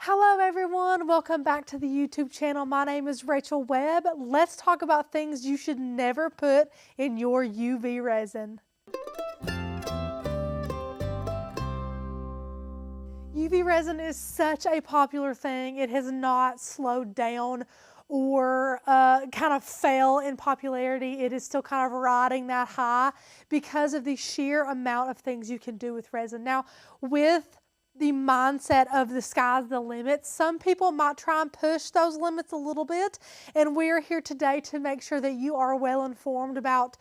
Hello everyone, welcome back to the YouTube channel. My name is Rachel Webb. Let's talk about things you should never put in your UV resin. UV resin is such a popular thing. It has not slowed down or kind of fell in popularity. It is still kind of riding that high because of the sheer amount of things you can do with resin. Now, with the mindset of the sky's the limit, some people might try and push those limits a little bit, and we're here today to make sure that you are well informed about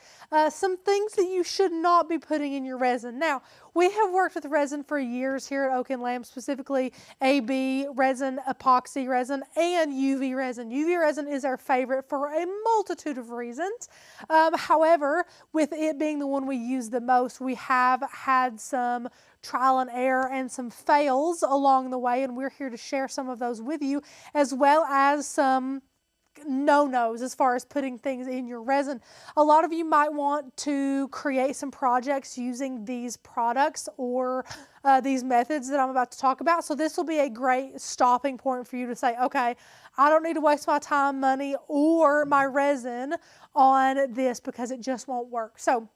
some things that you should not be putting in your resin. Now, we have worked with resin for years here at Oak and Lamb, specifically AB resin, epoxy resin, and UV resin. UV resin is our favorite for a multitude of reasons. However, with it being the one we use the most, we have had some trial and error and some fails along the way, and we're here to share some of those with you, as well as some no-nos as far as putting things in your resin. A lot of you might want to create some projects using these products or these methods that I'm about to talk about. So this will be a great stopping point for you to say, okay, I don't need to waste my time, money, or my resin on this because it just won't work. So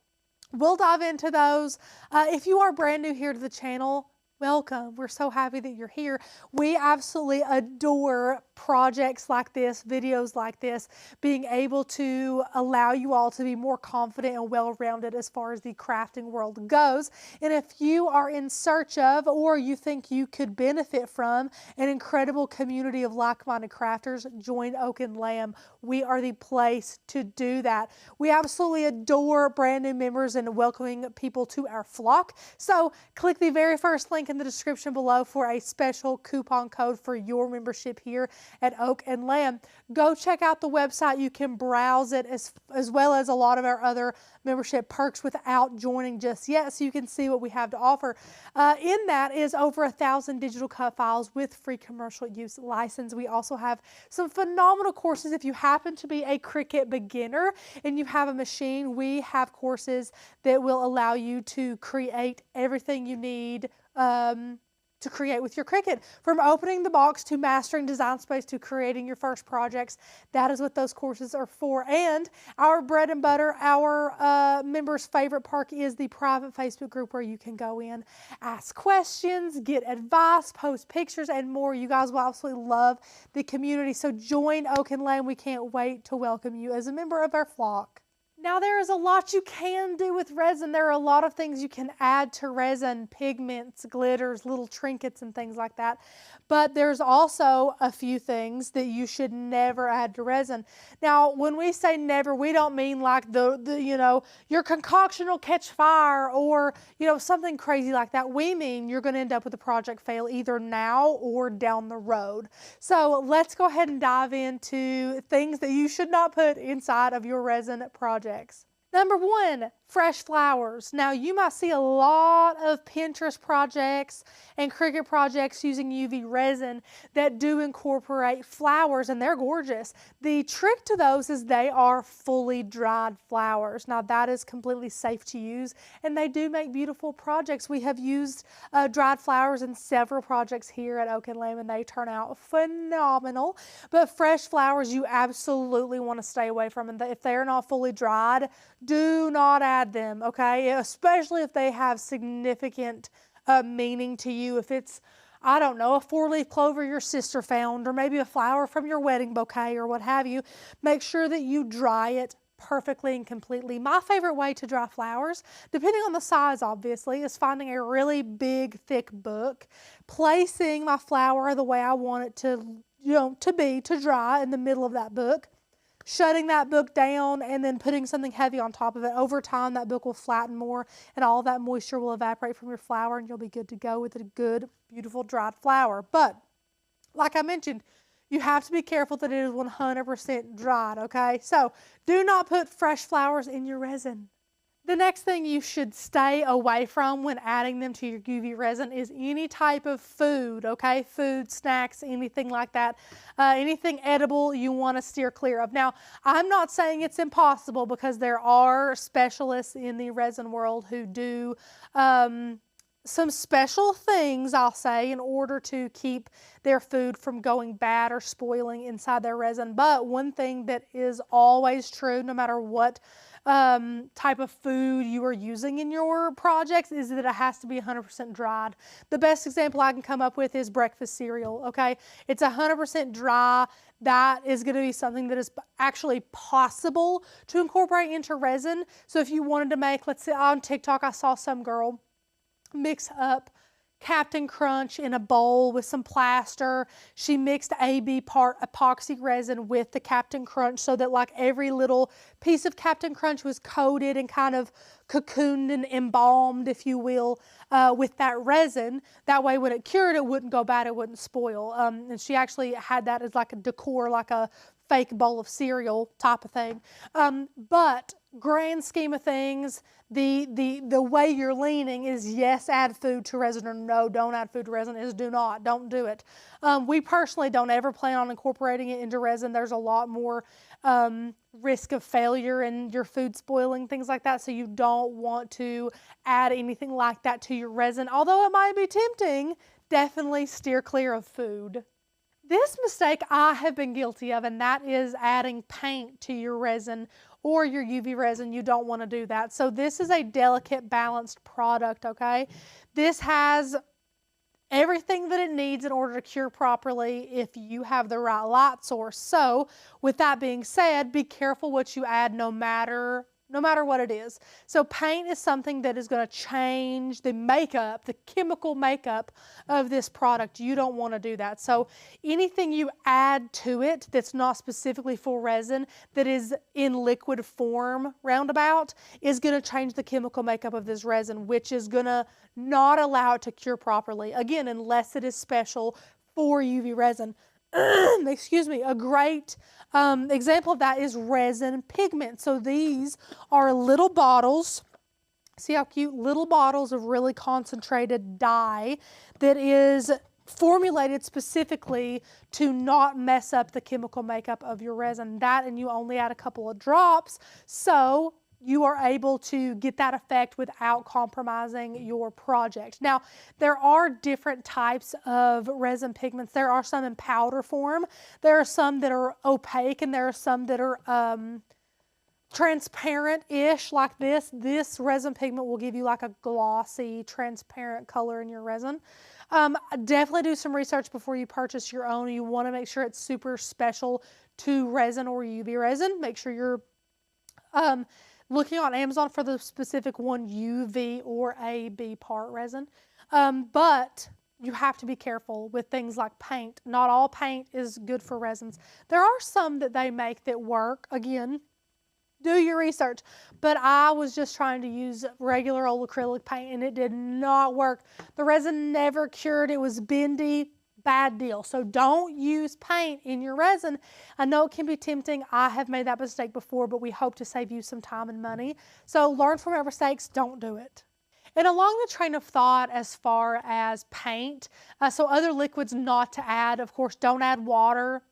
we'll dive into those. If you are brand new here to the channel, welcome. We're so happy that you're here. We absolutely adore projects like this, videos like this, being able to allow you all to be more confident and well-rounded as far as the crafting world goes. And if you are in search of, or you think you could benefit from, an incredible community of like-minded crafters, join Oak and Lamb. We are the place to do that. We absolutely adore brand new members and welcoming people to our flock. So click the very first link in the description below for a special coupon code for your membership here at Oak and Lamb. Go check out the website. You can browse it as well as a lot of our other membership perks without joining just yet, so you can see what we have to offer. In that is over 1,000 digital cut files with free commercial use license. We also have some phenomenal courses. If you happen to be a Cricut beginner and you have a machine, we have courses that will allow you to create everything you need to create with your Cricut. From opening the box to mastering design space to creating your first projects, that is what those courses are for. And our bread and butter, our members' favorite perk is the private Facebook group where you can go in, ask questions, get advice, post pictures, and more. You guys will absolutely love the community. So join Oak and Lamb. We can't wait to welcome you as a member of our flock. Now, there is a lot you can do with resin. There are a lot of things you can add to resin, pigments, glitters, little trinkets, and things like that. But there's also a few things that you should never add to resin. Now, when we say never, we don't mean like your concoction will catch fire or, something crazy like that. We mean you're going to end up with a project fail either now or down the road. So let's go ahead and dive into things that you should not put inside of your resin project. Number one, fresh flowers. Now, you might see a lot of Pinterest projects and Cricut projects using UV resin that do incorporate flowers, and they're gorgeous. The trick to those is they are fully dried flowers. Now, that is completely safe to use, and they do make beautiful projects. We have used dried flowers in several projects here at Oak and Lamb, and they turn out phenomenal. But fresh flowers, you absolutely want to stay away from, and if they're not fully dried, do not add them, okay? Especially if they have significant meaning to you. If it's, I don't know, a 4-leaf clover your sister found, or maybe a flower from your wedding bouquet or what have you, make sure that you dry it perfectly and completely. My favorite way to dry flowers, depending on the size obviously, is finding a really big, thick book, placing my flower the way I want it to dry in the middle of that book, shutting that book down, and then putting something heavy on top of it. Over time, that book will flatten more, and all that moisture will evaporate from your flower, and you'll be good to go with a good, beautiful, dried flower. But, like I mentioned, you have to be careful that it is 100% dried, okay? So, do not put fresh flowers in your resin. The next thing you should stay away from when adding them to your UV resin is any type of food, okay? Food, snacks, anything like that. Anything edible you want to steer clear of. Now, I'm not saying it's impossible because there are specialists in the resin world who do some special things, I'll say, in order to keep their food from going bad or spoiling inside their resin. But one thing that is always true, no matter what type of food you are using in your projects, is that it has to be 100% dried. The best example I can come up with is breakfast cereal, okay? It's 100% dry. That is going to be something that is actually possible to incorporate into resin. So if you wanted to make, let's say on TikTok, I saw some girl mix up Captain Crunch in a bowl with some plaster. She mixed AB part epoxy resin with the Captain Crunch so that like every little piece of Captain Crunch was coated and kind of cocooned and embalmed, if you will, with that resin. That way when it cured, it wouldn't go bad, it wouldn't spoil. And she actually had that as like a decor, like a fake bowl of cereal type of thing. But grand scheme of things, the way you're leaning is yes, add food to resin, or no, don't add food to resin, is don't do it. We personally don't ever plan on incorporating it into resin. There's a lot more risk of failure and your food spoiling, things like that, so you don't want to add anything like that to your resin. Although it might be tempting, definitely steer clear of food. This mistake I have been guilty of, and that is adding paint to your resin or your UV resin. You don't want to do that. So this is a delicate, balanced product, okay? This has everything that it needs in order to cure properly if you have the right light source. So with that being said, be careful what you add no matter what it is. So paint is something that is going to change the makeup, the chemical makeup of this product. You don't want to do that. So anything you add to it that's not specifically for resin, that is in liquid form roundabout, is going to change the chemical makeup of this resin, which is going to not allow it to cure properly. Again, unless it is special for UV resin. Excuse me, a great example of that is resin pigment. So these are little bottles. See how cute? Little bottles of really concentrated dye that is formulated specifically to not mess up the chemical makeup of your resin. That, and you only add a couple of drops, so you are able to get that effect without compromising your project. Now, there are different types of resin pigments. There are some in powder form. There are some that are opaque, and there are some that are transparent-ish like this. This resin pigment will give you like a glossy, transparent color in your resin. Definitely do some research before you purchase your own. You want to make sure it's super special to resin or UV resin. Make sure you're looking on Amazon for the specific one, UV or AB part resin. But you have to be careful with things like paint. Not all paint is good for resins. There are some that they make that work. Again, do your research. But I was just trying to use regular old acrylic paint and it did not work. The resin never cured. It was bendy. Bad deal. So don't use paint in your resin. I know it can be tempting. I have made that mistake before, but we hope to save you some time and money. So learn from our mistakes. Don't do it. And along the train of thought as far as paint, so other liquids not to add, of course, don't add water,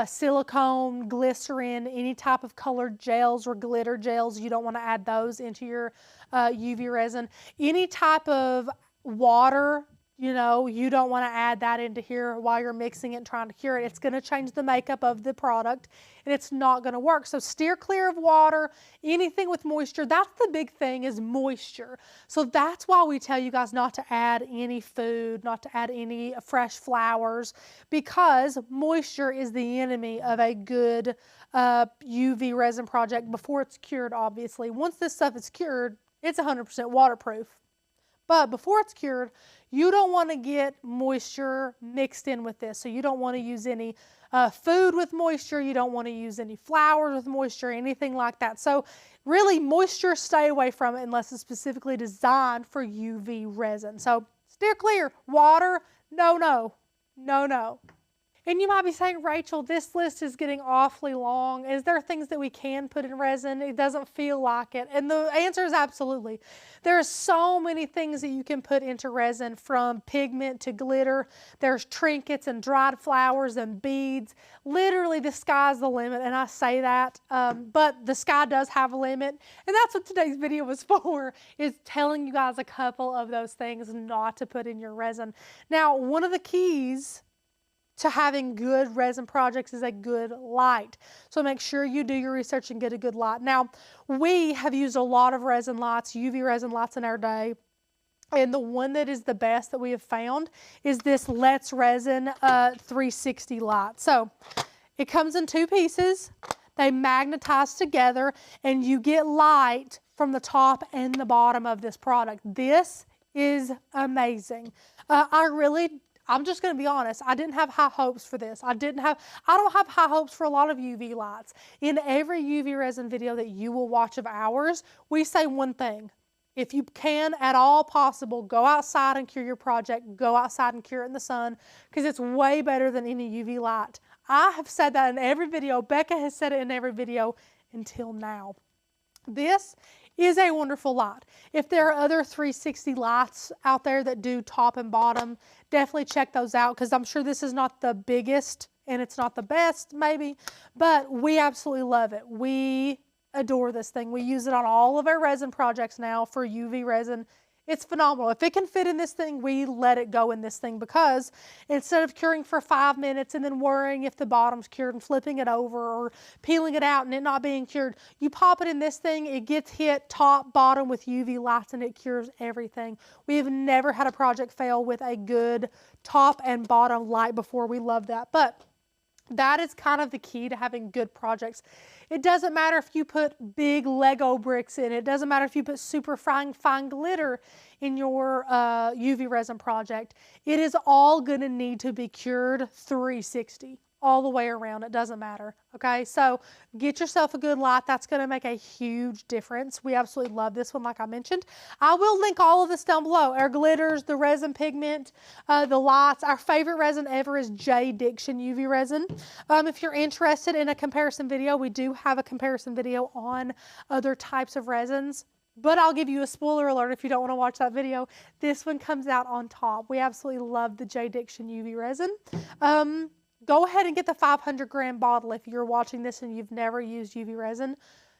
silicone, glycerin, any type of colored gels or glitter gels. You don't want to add those into your UV resin. Any type of water, you know, you don't want to add that into here while you're mixing it and trying to cure it. It's going to change the makeup of the product and it's not going to work. So steer clear of water, anything with moisture. That's the big thing, is moisture. So that's why we tell you guys not to add any food, not to add any fresh flowers, because moisture is the enemy of a good UV resin project before it's cured, obviously. Once this stuff is cured, it's 100% waterproof. But before it's cured, you don't want to get moisture mixed in with this. So you don't want to use any food with moisture. You don't want to use any flowers with moisture, anything like that. So really, moisture, stay away from it unless it's specifically designed for UV resin. So steer clear. Water, no, no, no, no. And you might be saying, Rachel, this list is getting awfully long. Is there things that we can put in resin? It doesn't feel like it. And the answer is absolutely. There are so many things that you can put into resin, from pigment to glitter. There's trinkets and dried flowers and beads. Literally, the sky's the limit, and I say that, but the sky does have a limit. And that's what today's video was for, is telling you guys a couple of those things not to put in your resin. Now, one of the keys to having good resin projects is a good light. So make sure you do your research and get a good light. Now, we have used a lot of resin lights, UV resin lights in our day. And the one that is the best that we have found is this Let's Resin 360 light. So it comes in 2 pieces. They magnetize together and you get light from the top and the bottom of this product. This is amazing. I'm just going to be honest, I didn't have high hopes for this. I don't have high hopes for a lot of UV lights. In every UV resin video that you will watch of ours, we say one thing. If you can at all possible, go outside and cure your project. Go outside and cure it in the sun, because it's way better than any UV light. I have said that in every video. Becca has said it in every video until now. This is a wonderful light. If there are other 360 lights out there that do top and bottom, definitely check those out, because I'm sure this is not the biggest and it's not the best maybe, but we absolutely love it. We adore this thing. We use it on all of our resin projects now for UV resin. It's phenomenal. If it can fit in this thing, we let it go in this thing, because instead of curing for 5 minutes and then worrying if the bottom's cured and flipping it over or peeling it out and it not being cured, you pop it in this thing, it gets hit top, bottom with UV lights and it cures everything. We have never had a project fail with a good top and bottom light before. We love that. But that is kind of the key to having good projects. It doesn't matter if you put big Lego bricks in. It doesn't matter if you put super fine glitter in your UV resin project. It is all going to need to be cured 360 all the way around. It doesn't matter. Okay, so get yourself a good light. That's going to make a huge difference. We absolutely love this one, like I mentioned. I will link all of this down below. Our glitters, the resin pigment, the lights. Our favorite resin ever is J. Diction UV resin. If you're interested in a comparison video, we do have a comparison video on other types of resins. But I'll give you a spoiler alert if you don't want to watch that video. This one comes out on top. We absolutely love the J. Diction UV resin. Go ahead and get the 500 gram bottle. If you're watching this and you've never used UV resin,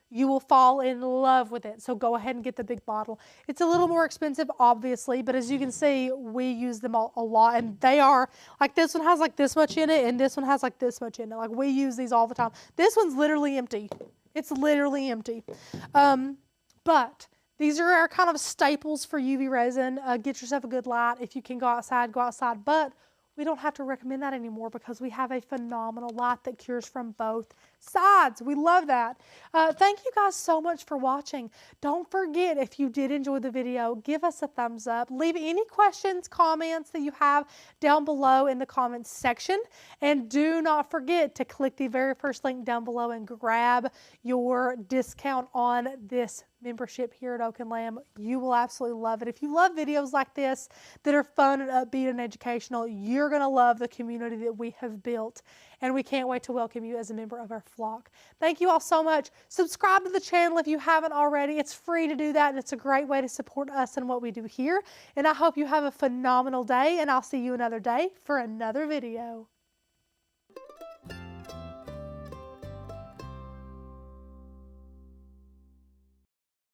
you will fall in love with it. So go ahead and get the big bottle. It's a little more expensive, obviously, but as you can see, we use them a lot, and they are, like, this one has like this much in it, and this one has like this much in it. Like, we use these all the time. This one's literally empty. It's literally empty. But these are our kind of staples for UV resin. Get yourself a good light. If you can go outside, go outside. But we don't have to recommend that anymore, because we have a phenomenal light that cures from both sides. We love that. Thank you guys so much for watching. Don't forget, if you did enjoy the video, give us a thumbs up. Leave any questions, comments that you have down below in the comments section. And do not forget to click the very first link down below and grab your discount on this membership here at Oak and Lamb. You will absolutely love it. If you love videos like this that are fun and upbeat and educational, you're going to love the community that we have built. And we can't wait to welcome you as a member of our flock. Thank you all so much. Subscribe to the channel if you haven't already. It's free to do that, and it's a great way to support us and what we do here. And I hope you have a phenomenal day, and I'll see you another day for another video.